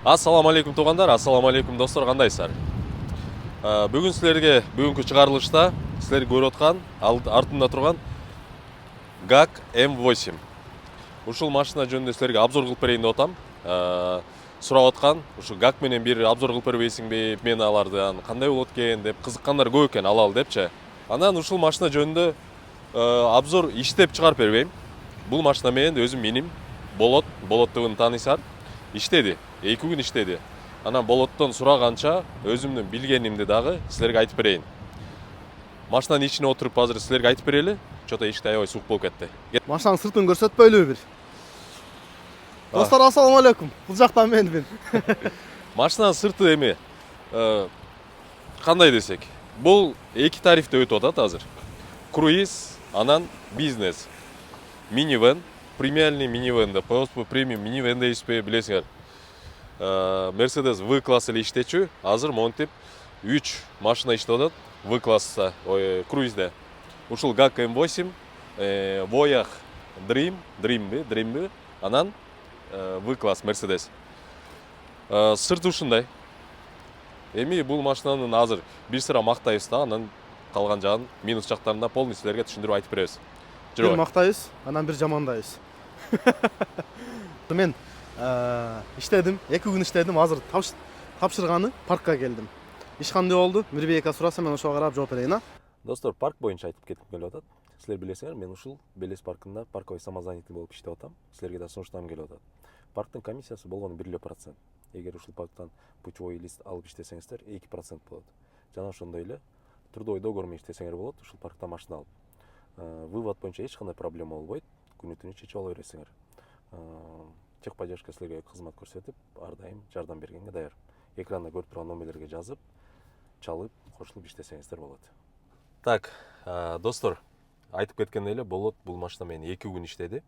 Ассаламу алейкум туугандар, ассаламу алейкум достор, кандайсыздар? Бүгүн силерге бүгүнкү чыгарылышта силер көрүп аткан артында турган ГАК М8. Ушул машина жөнүндө силерге обзор кылып берейин деп атам. Сурап аткан, ушу ГАК менен бир обзор кылып бербейсиңби? Мен алардан кандай болот экен деп кызыккандар көп экен, алалы депчи. Анан ушул машина жөнүндө обзор иштеп чыгарып бербейм. Бул машина менен өзүм миним. Болоттугун тааныйсыздар. Иштеди. 2 күн иштеди. Анан Болоттон сураганча өзүмдүн билгенимди дагы силерге айтып берейин. Машинанын ичине отуруп азыр силерге айтып берели. Чото эшикте аябай суук болуп кетти. Машинанын сыртын көрсөтпөйлүбү бир? Достор, ассаламу алейкум. Бул жактан менмин. Машинанын сырты эми кандай десек? Бул 2 тарифте өтүп атат азыр. Круиз, анан бизнес. Минивэн, премиальный минивэн деп коебузбу, премиум минивэн дейсизби, билесиңер. Mercedes V-класс эле иштечү. Азыр монтип 3 машина иштеп атат V-класста, круизде. Ушул ГАК М8, Voyage Dream, анан V-класс Mercedes. Сырты ушундай. Эми бул машинанын азыр бир сыра мактайбыз да, анан калган жагын минус жактарында полный силерге түшүндүрүп айтып беребиз. Бир мактайбыз, анан бир жамандайбыз. Мен иштедим, 2 күн иштедим, азыр тапшырганы паркка келдим. Иш кандай болду? Мирбейка сураса мен ошого карап жооп берейин, а? Достор, парк боюнча айтып кетким келип атат. Силер билесиңер, мен ушул Белес паркында парковый самозанятый болуп иштеп атам. Силерге да сунуштагым келип атат. Парктын комиссиясы болгону 1%. Эгер ушул парктан путевой лист алып иштесеңиздер, 2% болот. Жана ошондой эле трудовой договор менен иштесеңер болот, ушул парктан машина алып. Вывод боюнча эч кандай проблема болбойт. Күнү түнү чечип ала бересиңер. Техподдержка силерге кызмат көрсөтүп, ар дайым жардам бергенге даяр. Экранда көрүп турган номерлерге жазып, чалып, кошулуп иштесеңиздер болот. Так, достор, айтып кеткендей эле болот, бул машина менен 2 күн иштеди.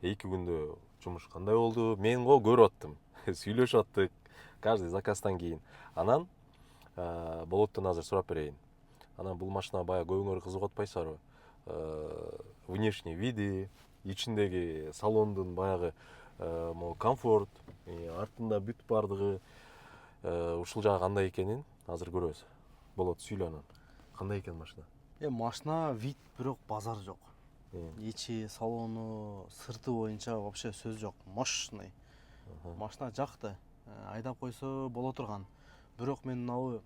2 күндө жумуш кандай болду? Мен көрүп аттым. Сүйлөшүп аттык, каждый заказдан кийин. Анан болоттон азыр сурап берейин. Анан бул машина баягы көбүңөр кызыгып атпайсыздарбы? Внешний види, ичиндеги салондун баягы комфорт, артында бүт бардыгы, ушул жагы кандай экенин азыр көрөбүз. Болот, сүйлө анан. Кандай экен машина? Машина вид бирок базар жок. Ичи, салону, сырты боюнча вообще сөз жок. Мощный. Машина жакты. Айдап койсо боло турган. Бирок мен мынабы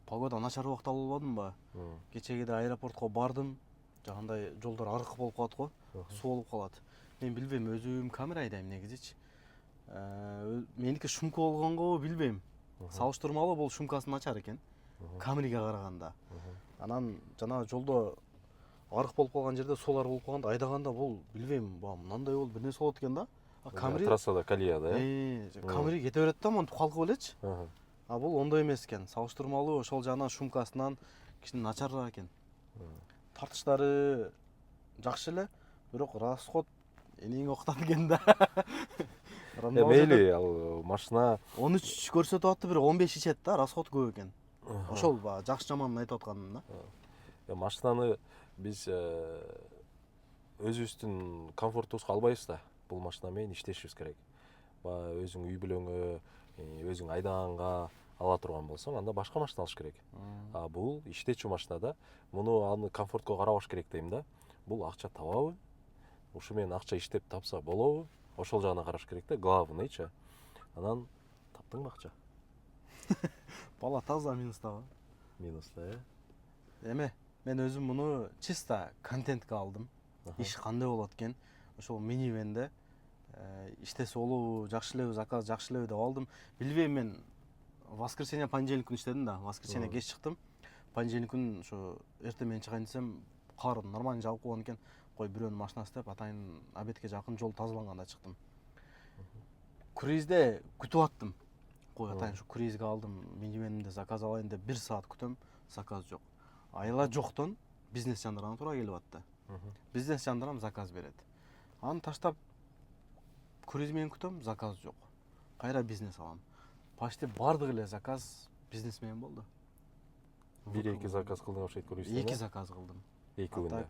погода начар убакта албадымбы? Кечеге да аэропортко бардым. Жагандай жолдор арык болуп калат го, суу болуп калат. Мен билбейм, өзүм камера айдайм негизичи. Меники шумка болгонго билбейм. Салыштырмалуу бул шумкасы начар экен. Камериге караганда. Анан жана жолдо арык болуп калган жерде суулар болуп калганда айдаганда бул билбейм, мындай болуп бир нерсе болот экен да. Камери трассада колеяда, камери кете берет да, монтип калкып элечи. А бул ондой эмес экен. Салыштырмалуу ошол жагынан шумкасынан кичине начарыраак экен. Тартыштары жакшы эле, бирок расход энеңе октап экен да. Мейли, ал машина 13 көрсөтүп атты, бирок 15 ичет да, расход көп экен. Ошол жакшы жаманын айтып атканым да. Машинаны биз өзүбүздүн комфортубузга албайбыз да. Бул машина менен иштешибиз керек. Өзүң үй бүлөңө, өзүң айдаганга ала турган болсоң, анда башка машина алыш керек. Бул иштечү машина да. Муну комфортко карабаш керек дейм да. Бул акча табабы? Ушу менен акча иштеп тапса болобу? Ошол жагына караш керек да, главныйчы. Анан таптыңбы акча? Бала таза минустабы? Минуста, Эме, мен өзүм муну чисто контентке алдым. Иш кандай болот экен? Ошол минивенде иштесе болобу, жакшы элеби, заказ жакшы элеби деп алдым. Билбейм, мен воскресенье, понедельник күнү иштедим да. Воскресенье кеч чыктым. Понедельник күнү ошо эртең менен чыгайын десем, кар нормально жаап койгон экен. Кой бирөөнүн машинасы деп атайын обедке жакын жол тазаланганда чыктым. Круизде күтүп аттым. Кой атайын ушу круизге алдым, минивенимде заказ алайын деп 1 саат күтөм, заказ жок. Айла жоктон бизнес жандырган туура келип атты. Бизнес жандырам, заказ берет. Аны таштап круиз менен күтөм, заказ жок. Кайра бизнес алам. Почти бардык эле заказ бизнес менен болду. 1-2 заказ кылдың окшойт круизде. 2 заказ кылдым. 2 күндө.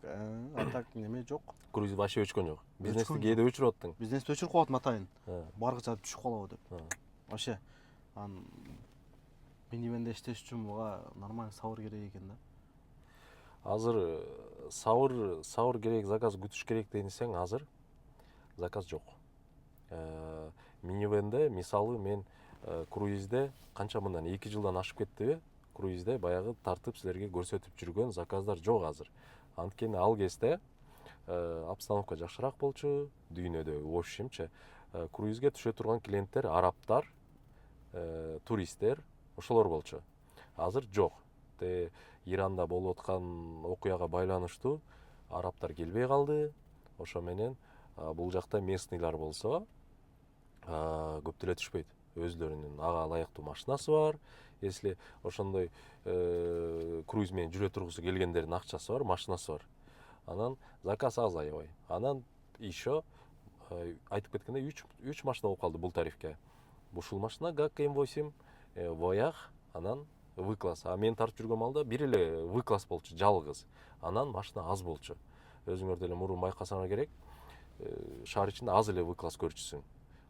Атак неме жок. Круиз вообще өчкөн жок. Бизнести кээде өчүрүп аттың. Бизнести өчүрүп коет атайын. Баргыча түшүп калабы деп. вообще минивенде иштеш үчүн буга нормальный сабыр керек экен да. Азыр сабыр керек, заказ күтүш керек десең, азыр заказ жок. Минивенде мисалы мен круизде канча мындан 2 жылдан ашып кеттиби, круизде баягы тартып силерге көрсөтүп жүргөн заказдар жок азыр. Анткени ал кезде обстановка жакшыраак болчу дүйнөдө, в общемчи. Круизге түшө турган клиенттер арабтар, туристтер, ошолор болчу. Азыр жок. Иранда болуп аткан окуяга байланыштуу арабтар келбей калды. Ошо менен бул жакта местныйлар болсо көп деле түшпөйт. Өзлөрүнүн ага ылайыктуу машинасы бар. Если ошондой круиз менен жүрө тургусу келгендердин акчасы бар, машинасы бар. Анан заказ аз аябай. Анан еще айтып кеткендей 3 машина болуп калды бул тарифке. Ушул машина ГАК М8, Воях, анан В-класс. А мен тартып жүргөн малда бир эле В-класс болчу, жалгыз. Анан машина аз болчу. Өзүңөр деле мурун байкасаңар керек, шаар ичинде аз эле В-класс көрчүсүң.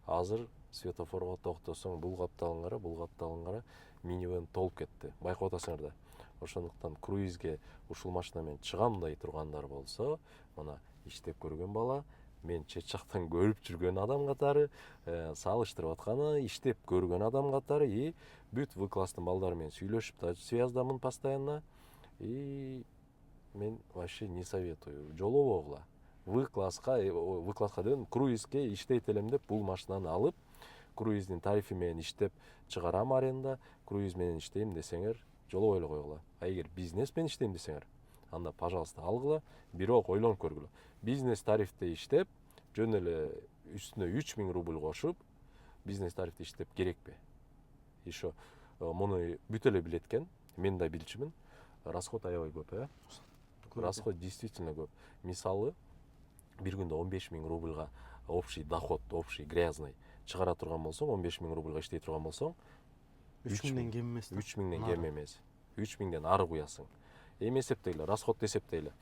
Азыр светофорго токтосоң, бул капталыңгара, минивэн толуп кетти. Байкап атасыңар да. Ошондуктан круизге ушул машина менен чыгамдай тургандар болсо, мына иштеп көргөн бала, мен чет жактан көрүп жүргөн адам катары, салыштырып атканы, иштеп көргөн адам катары, и бүт В-класстын балдары менен сүйлөшүп да связдамын постоянно, и мен вообще не советую, жолобогула. В-класска дедим, круизге иштейт элем деп бул машинаны алып, круиздин тарифи менен иштеп чыгарам аренда, круиз менен иштейм десеңер, жолобой эле койгула. А эгер бизнес менен иштейм десеңер, анда пожалуйста алгыла, бирок ойлонуп көргүлө. Бизнес тарифте иштеп, жөн эле үстүнө 3000 рубль кошуп, бизнес тарифте иштеп керекпи? Еще муну бүт эле билет экен, мен да билчүмүн. Расход аябай көп, Расход действительно көп. Мисалы, бир күндө 15 000 рубльга общий доход, общий грязный чыгара турган болсоң, 15 000 рубльга иштей турган болсоң, 3000ден кем эмес. 3000ден кем эмес. 3000ден ары куясың. Эми эсептейле, расходду эсептейле.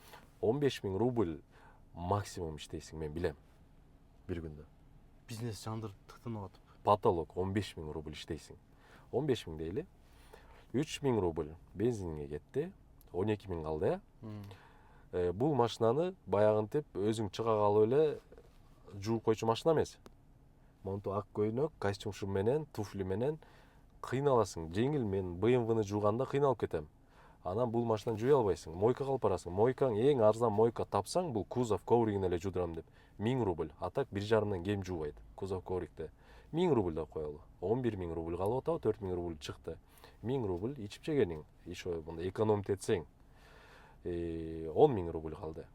15 000 рубль максимум иштейсиң, мен билем. Бир күндө. Бизнес жандырып тыктынып атып. Потолок 15 000 рубль иштейсиң. 15 000 дейли. 3 000 рубль бензинге кетти. 12 000 калды, Бул машинаны баягынтип өзүң чыга калып эле жууп койчу машина эмес. Монту ак көйнөк, костюм менен, туфли менен кыйналасың. Жеңил, мен BMW-ны жууганда кыйналып кетем. Анан бул машинаны жууй албайсың. Мойкага алып барасың. Мойкаң эң арзан мойка тапсаң, бул кузов ковригин эле жуудурам деп 1000 рубль. А так 1,5-ден кем жуубайт кузов коврикте. 1000 рубль деп коелу. 11 000 рубль калып атабы, 4 000 рубль чыкты. 1000 рубль ичип жегениң. Еще мындай экономить этсең, 10 000 рубль калды.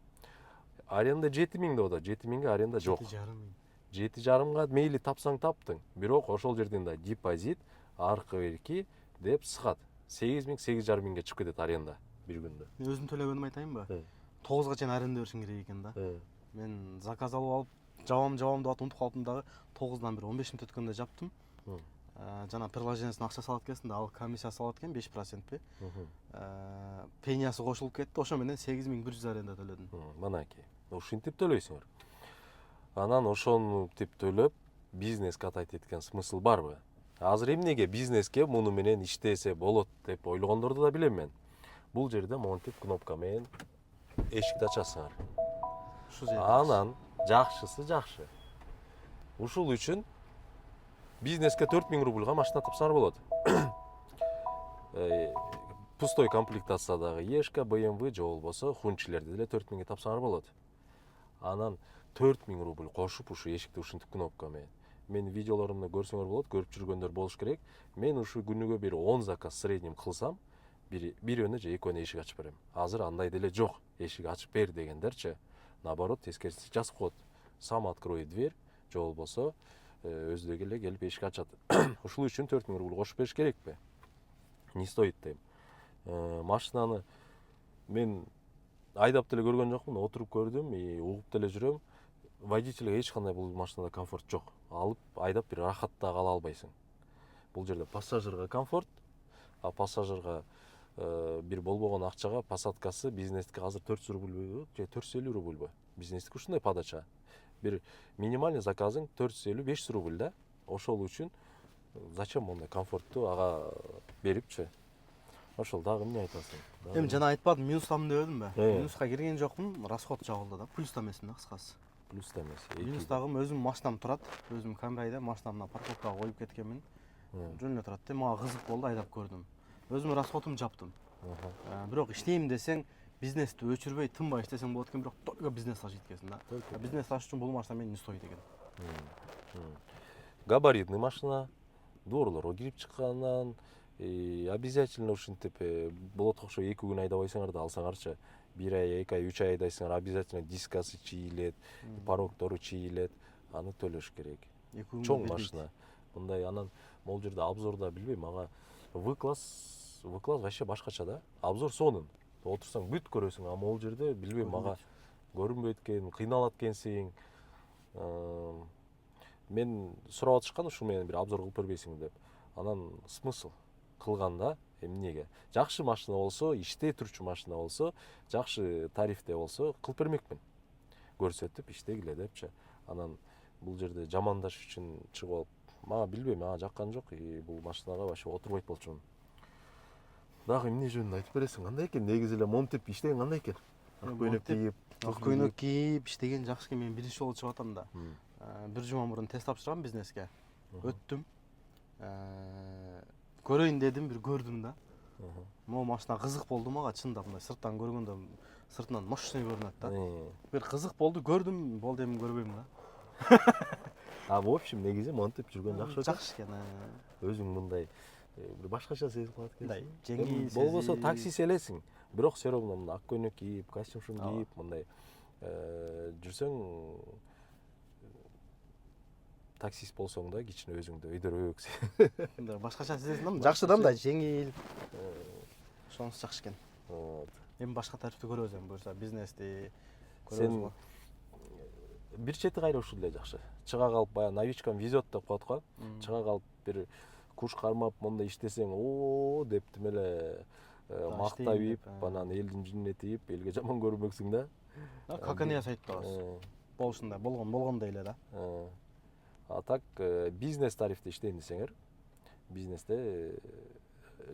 Аренда 7 000 деп атат. 7 000ге аренда жок. 7,5га мейли тапсаң таптың. Бирок ошол жерден да депозит, аркы берки деп сыгат. 8 000, 8,5 000ге чыгып кетет аренда бир күндө. Мен өзүм төлөгөнүм айтайынбы? 9га чейин аренда беришиң керек экен да. Мен заказ алып жабам деп атып унутуп калдым дагы. 9дан бир 15 мүнөт өткөндө жаптым. Жана приложениесине акча салат экенсиң да, ал комиссия салат экен 5%. Пениясы кошулуп кетти, ошо менен 8100 аренда төлөдүм. Манаки, ушинтип төлөйсүңөр. Анан ошонтип төлөп, бизнес катайт эткен смысл барбы? Азыр эмнеге бизнеске муну менен иштесе болот деп ойлогондорду да билем мен. Бул жерде монтип кнопка менен эшикти ачасыңар. Анан жакшысы жакшы. Ушул үчүн бизнеске 4 000 рубльга машина тапсаңар болот. Пустой комплектациядагы Ешка, BMW же болбосо хунчилерди деле 4 000ге тапсаңар болот. Анан 4 000 рубль кошуп ушу эшикти ушинтип кнопка менен. Мен видеолорумду көрсөңөр болот, көрүп жүргөндөр болуш керек. Мен ушу күнүгө бир 10 заказ средним кылсам, бирөөнө же экөөнө эшик ачып берем. Азыр андай деле жок. Эшик ачып бер дегендерчи. Наоборот, тескериси жазып коет. Сам открой дверь, же болбосо өздөрү эле келип эшик ачат. Ушул үчүн 4 000 рубль кошуп бериш керекпи? Не стоит дейм. Машинаны мен айдап деле көргөн жокмун, отуруп көрдүм, угуп деле жүрөм. Водительге эч кандай бул машинада комфорт жок. Алып айдап бир рахатта кала албайсың. Бул жерде пассажирга комфорт, а пассажирга бир болбогон акчага посадкасы бизнестики азыр 400 рубль же 450 рубль. Бизнестики ушундай подача. Бир минимальный заказың 450-500 рубль да. Ошол үчүн зачем мондай комфортту ага берипчи? Ошол дагы эмне айтасың? Эми жана айтпадым, минустамын деп едим бе? Э. Минуска кирген жокмун, расход жабылды да. Плюста эмесмин да кыскасы. Плюста эмес. Минустагым өзүм машинам турат, өзүм Камрайда машинамды парковкага коюп кеткенмин. Жөн эле турат да, мага кызык болду, айдап көрдүм. Өзүм расходумду жаптым. Бирок иштейм десең, бизнести өчүрбөй, тынбай иштесең болот экен, бирок только бизнес ачып эткенсиң да. Бизнес ачыш үчүн бул машина менен не стоит экен. Габаритный машина, доорлорго кирип чыккандан обязательно ушинтип болот окшо 2 күн айдабайсыңар да алсаңарчы. 1 ай, 2 ай, 3 ай айдайсыңар, обязательно дискасы чийилет, порогдору чийилет, аны төлөш керек. Чоң машина. Мындай анан могул жерде обзорда билбейм, ага В-класс вообще башкача да. Обзор сонун. Отурсаң бүт көрөсүң, а могул жерде билбейм, ага көрүнбөйт экен, кыйналат экенсиң. Мен сурап атышкан ушул менен бир обзор кылып бербейсиңби деп. Анан смысл кылганда эмнеге? Жакшы машина болсо, иштей турчу машина болсо, жакшы тарифте болсо кылып бермекмин. Көрсөтүп иштегиле депчи. Анан бул жерде жамандаш үчүн чыгып алып, мага билбейм, ага жаккан жок, бул машинага вообще отурбайт болчумун. Дагы эмне жөнүндө айтып бересиң? Кандай экен негизи эле монтип иштеген кандай экен? Ак көйнөк кийип, ак көйнөк кийип иштеген жакшы экен. Мен биринчи жолу чыгып атам да. Бир жума мурун тест тапшыргам бизнеске. Өттүм. Көрөйүн дедим, бир көрдүм да. Могу машина кызык болду мага, чындап мындай сырттан көргөндө сыртынан мощный көрүнөт да. Бир кызык болду, көрдүм, болду эми көрбөйм да. В общем, негизи монтип жүргөн жакшы экен. Жакшы экен. Өзүң мындай бир башкача сезип калат экенсиң. Жеңил болбосо таксист элесиң. Бирок все равно мына ак көйнөк кийип, костюм кийип, мындай жүрсөң, таксист болсоң да кичине өзүңдү өйдөрөөксүң. Мындай башкача сезесиң да, жакшы да, мындай жеңил. Ошонусу жакшы экен. Эми башка тарифти көрөбүз, эми буюрса бизнести көрөбүз го. Бир чети кайра ушул эле жакшы. Чыга калып баягы новичкам везет деп коет го. Чыга калып бир куш кармап мондай иштесең, деп тим эле мактап ийип, анан элдин жүзүнө тийип, элге жаман көрүнбөксүң да. Как они жасайт атабыз. Болушундай, болгондой эле да. А так бизнес тарифте иштейин десеңер, бизнесте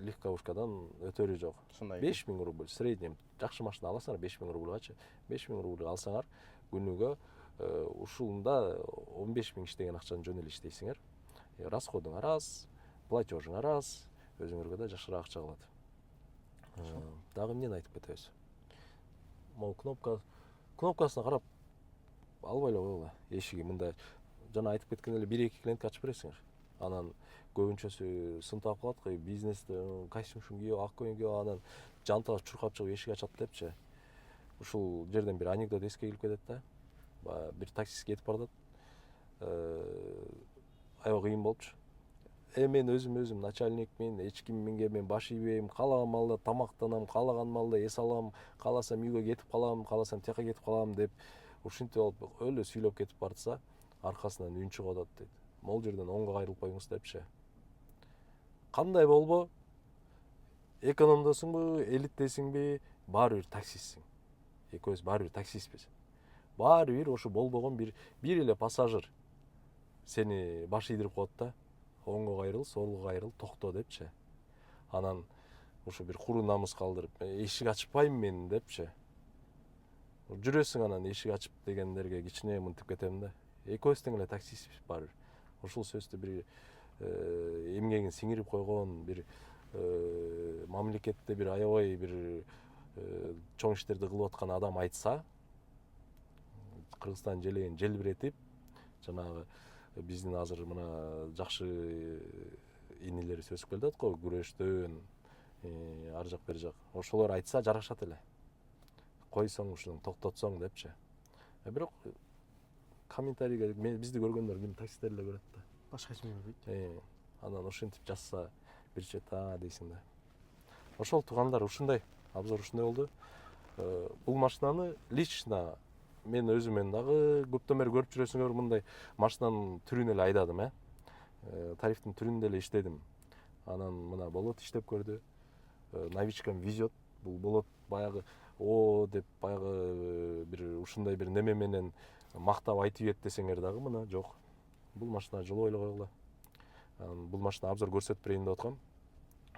легковушкадан өтөрү жок. 5000 рубль среднем жакшы машина аласыңар, 5000 рубльгачы. 5000 рубль алсаңар, күнүгө ушунда 15000 иштеген акчаны жөн эле иштейсиңер. Расходуң араз, платежуң араз, өзүңөргө да жакшыраак акча калат. Дагы эмнени айтып кетебиз? Могу кнопкасына карап албай эле койгула. Эшиги мындай жана айтып кеткен эле 1-2 клиентке ачып бересиңер. Анан көбүнчөсү сынтап калат го, бизнесте костюм кийип, ак көйнөк кийип, анан жанталар чуркап чыгып эшик ачат депчи. Ушул жерден бир анекдот эске келип кетет да. Бир таксист кетип баратат. Аябай кыйын болупчу. Мен өзүм начальникмин, эч кимге мен баш ийбейм, каалаган маалда тамактанам, каалаган маалда эс алам, кааласам үйгө кетип калам, кааласам тияка кетип калам деп ушинтип алып өлө сүйлөп кетип баратса, аркасынан үн чыгып атат дейт. Могул жерден оңго кайрылып коюңуз депчи. Кандай болбо, экономдосуңбу, элиттесиңби, баары бир таксистсиң. Экөөбүз баары бир таксистпиз. Баары бир ошо болбогон бир эле пассажир сени баш ийдирип коет да. Оңго кайрыл, солго кайрыл, токто депчи. Анан ушу бир куру намыс калтырып, эшик ачпайм мен депчи. Жүрөсүң анан эшик ачып дегендерге кичине мынтип кетем да. Экөөбүз тең эле таксистпиз баары бир. Ушул сөздү бир эмгегин сиңирип койгон, бир мамлекетте бир аябай бир чоң иштерди кылып аткан адам айтса, Кыргызстан желегин желбиретип, жанагы биздин азыр мына жакшы инилерибиз өсүп келатат го, күрөштөн ар жак бер жак. Ошолор айтса жарашат эле. Койсоң ушуну токтотсоң депчи. Бирок комментарийге бизди көргөндөр ким таксисттер эле көрөт да. Башка эч ким көрбөйт. Анан ушинтип жазса бир чет дейсиң да. Ошол туугандар ушундай, обзор ушундай болду. Бул машинаны лично мен өзүмөн дагы көптөн бери көрүп жүрөсүңөр, мындай машинанын түрүн эле айдадым, тарифтин түрүндө эле иштедим. Анан мына болот иштеп көрдү. Новичкам везет. Бул болот баягы деп баягы бир ушундай бир неме менен мактап айтып ийет десеңер дагы мына жок. Бул машина жылуу эле койгула. Бул машина обзор көрсөтүп берейин деп аткам.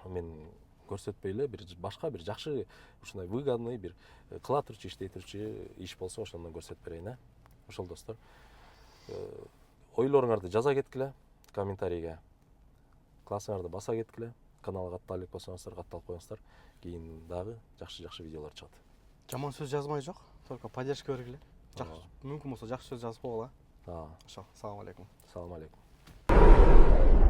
Мен көрсөтпөй эле бир башка бир жакшы ушундай выгодный бир кыла турчу иштей турчу иш болсо ошондон көрсөтүп берейин, ошол достор. Ойлоруңарды жаза кеткиле комментарийге, классыңарды баса кеткиле, каналга каттала элек болсоңуздар катталып коюңуздар, кийин дагы жакшы видеолор чыгат. Жаман сөз жазмай жок, только поддержка бергиле. Мүмкүн болсо жакшы сөз жазып койгула. Ошо, салам алейкум. Салам алейкум.